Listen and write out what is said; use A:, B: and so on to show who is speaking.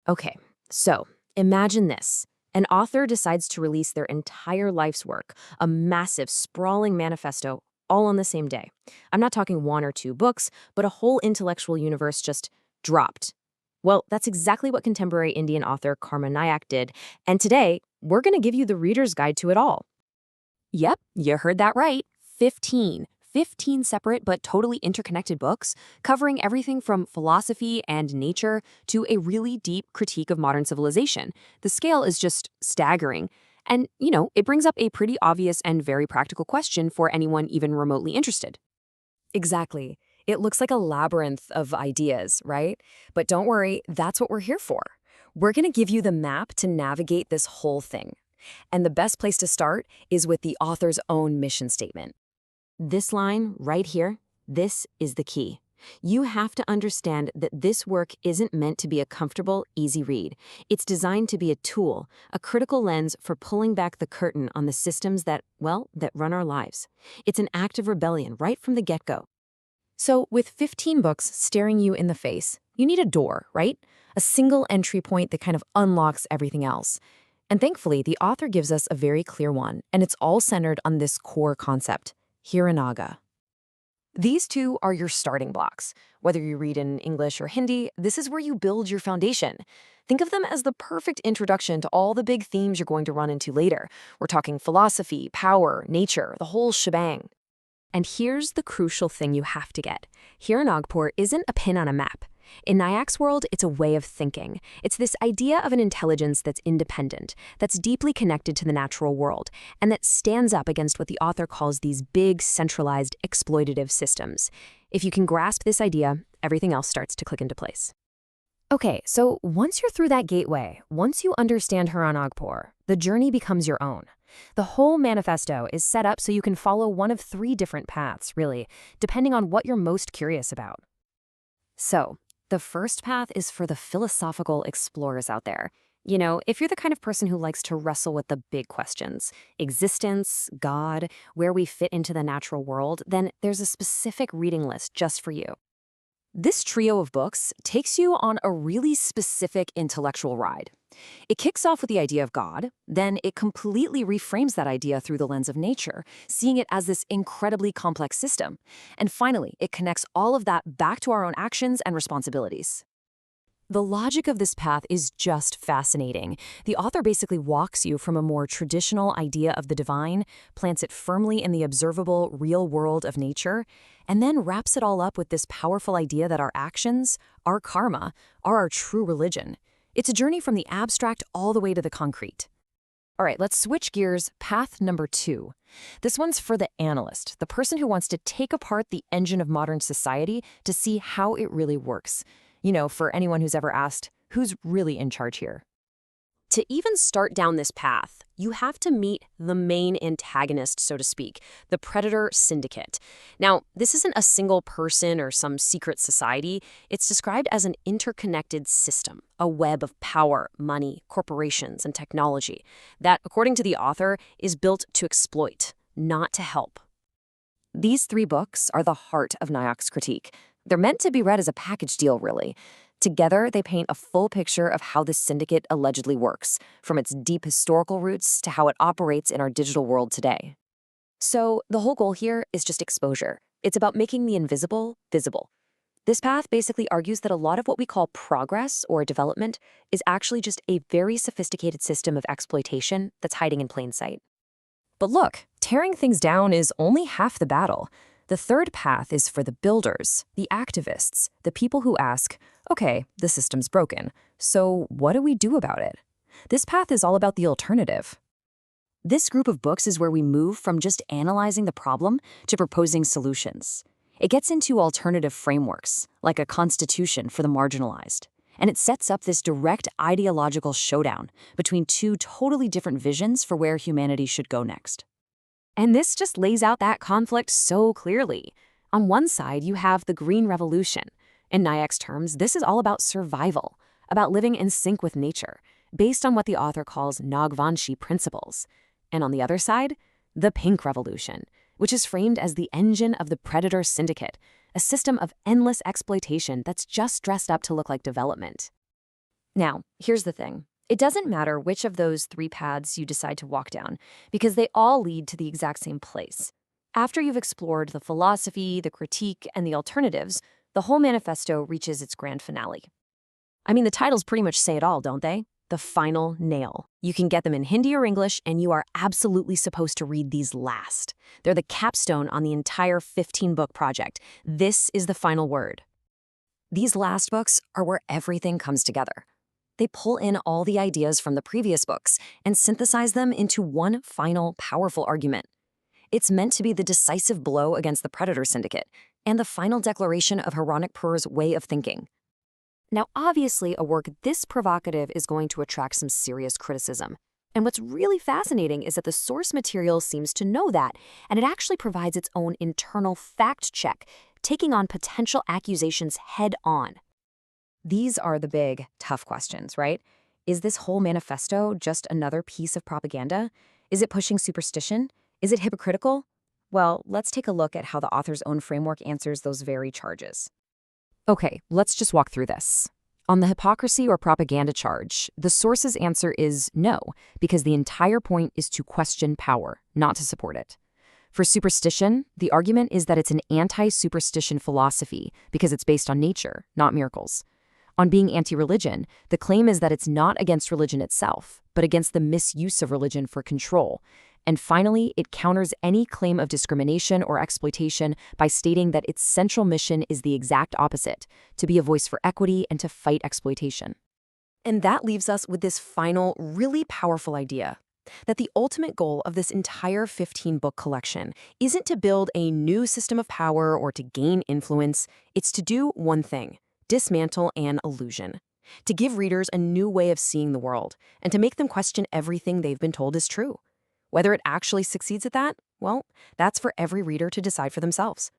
A: Okay, so imagine this. An author decides to release their entire life's work, a massive, sprawling manifesto, all on the same day. I'm not talking one or two books, but a whole intellectual universe just dropped. Well, that's exactly what contemporary Indian author Karma Nayak did, and today, we're going to give you the reader's guide to it all. Yep, you heard that right. 15. 15 separate but totally interconnected books covering everything from philosophy and nature to a really deep critique of modern civilization. The scale is just staggering. And, it brings up a pretty obvious and very practical question for anyone even remotely interested. Exactly. It looks like a labyrinth of ideas, right? But don't worry, that's what we're here for. We're going to give you the map to navigate this whole thing. And the best place to start is with the author's own mission statement. This line right here, this is the key. You have to understand that this work isn't meant to be a comfortable, easy read. It's designed to be a tool, a critical lens for pulling back the curtain on the systems that run our lives. It's an act of rebellion right from the get-go. So with 15 books staring you in the face, you need a door, right? A single entry point that kind of unlocks everything else. And thankfully, the author gives us a very clear one, and it's all centered on this core concept, Hiranaga. These two are your starting blocks. Whether you read in English or Hindi, this is where you build your foundation. Think of them as the perfect introduction to all the big themes you're going to run into later. We're talking philosophy, power, nature, the whole shebang. And here's the crucial thing you have to get. Hiranagpur isn't a pin on a map. In Nayak's world, it's a way of thinking. It's this idea of an intelligence that's independent, that's deeply connected to the natural world, and that stands up against what the author calls these big, centralized, exploitative systems. If you can grasp this idea, everything else starts to click into place. Okay, so once you're through that gateway, once you understand Hiranagpur, the journey becomes your own. The whole manifesto is set up so you can follow one of three different paths, really, depending on what you're most curious about. So, the first path is for the philosophical explorers out there. If you're the kind of person who likes to wrestle with the big questions, existence, God, where we fit into the natural world, then there's a specific reading list just for you. This trio of books takes you on a really specific intellectual ride. It kicks off with the idea of God, then it completely reframes that idea through the lens of nature, seeing it as this incredibly complex system. And finally, it connects all of that back to our own actions and responsibilities. The logic of this path is just fascinating. The author basically walks you from a more traditional idea of the divine, plants it firmly in the observable, real world of nature, and then wraps it all up with this powerful idea that our actions, our karma, are our true religion. It's a journey from the abstract all the way to the concrete. All right, let's switch gears. Path number 2. This one's for the analyst, the person who wants to take apart the engine of modern society to see how it really works. For anyone who's ever asked, who's really in charge here? To even start down this path, you have to meet the main antagonist, so to speak, the predator syndicate. Now, this isn't a single person or some secret society. It's described as an interconnected system, a web of power, money, corporations, and technology that, according to the author, is built to exploit, not to help. These 3 books are the heart of Nayak's critique. They're meant to be read as a package deal, really. Together, they paint a full picture of how this syndicate allegedly works, from its deep historical roots to how it operates in our digital world today. So, the whole goal here is just exposure. It's about making the invisible visible. This path basically argues that a lot of what we call progress or development is actually just a very sophisticated system of exploitation that's hiding in plain sight. But look, tearing things down is only half the battle. The third path is for the builders, the activists, the people who ask, okay, the system's broken, so what do we do about it? This path is all about the alternative. This group of books is where we move from just analyzing the problem to proposing solutions. It gets into alternative frameworks, like a constitution for the marginalized, and it sets up this direct ideological showdown between 2 totally different visions for where humanity should go next. And this just lays out that conflict so clearly. On one side, you have the Green Revolution. In Nayak's terms, this is all about survival, about living in sync with nature, based on what the author calls Nagvanshi principles. And on the other side, the Pink Revolution, which is framed as the engine of the predator syndicate, a system of endless exploitation that's just dressed up to look like development. Now, here's the thing. It doesn't matter which of those three paths you decide to walk down, because they all lead to the exact same place. After you've explored the philosophy, the critique, and the alternatives, the whole manifesto reaches its grand finale. I mean, the titles pretty much say it all, don't they? The final nail. You can get them in Hindi or English, and you are absolutely supposed to read these last. They're the capstone on the entire 15-book project. This is the final word. These last books are where everything comes together. They pull in all the ideas from the previous books and synthesize them into one final, powerful argument. It's meant to be the decisive blow against the predator syndicate and the final declaration of Haranikpur's way of thinking. Now, obviously, a work this provocative is going to attract some serious criticism. And what's really fascinating is that the source material seems to know that, and it actually provides its own internal fact check, taking on potential accusations head on. These are the big, tough questions, right? Is this whole manifesto just another piece of propaganda? Is it pushing superstition? Is it hypocritical? Well, let's take a look at how the author's own framework answers those very charges. Okay, let's just walk through this. On the hypocrisy or propaganda charge, the source's answer is no, because the entire point is to question power, not to support it. For superstition, the argument is that it's an anti-superstition philosophy because it's based on nature, not miracles. On being anti-religion, the claim is that it's not against religion itself, but against the misuse of religion for control. And finally, it counters any claim of discrimination or exploitation by stating that its central mission is the exact opposite, to be a voice for equity and to fight exploitation. And that leaves us with this final, really powerful idea, that the ultimate goal of this entire 15-book collection isn't to build a new system of power or to gain influence. It's to do one thing: dismantle an illusion, to give readers a new way of seeing the world, and to make them question everything they've been told is true. Whether it actually succeeds at that, well, that's for every reader to decide for themselves.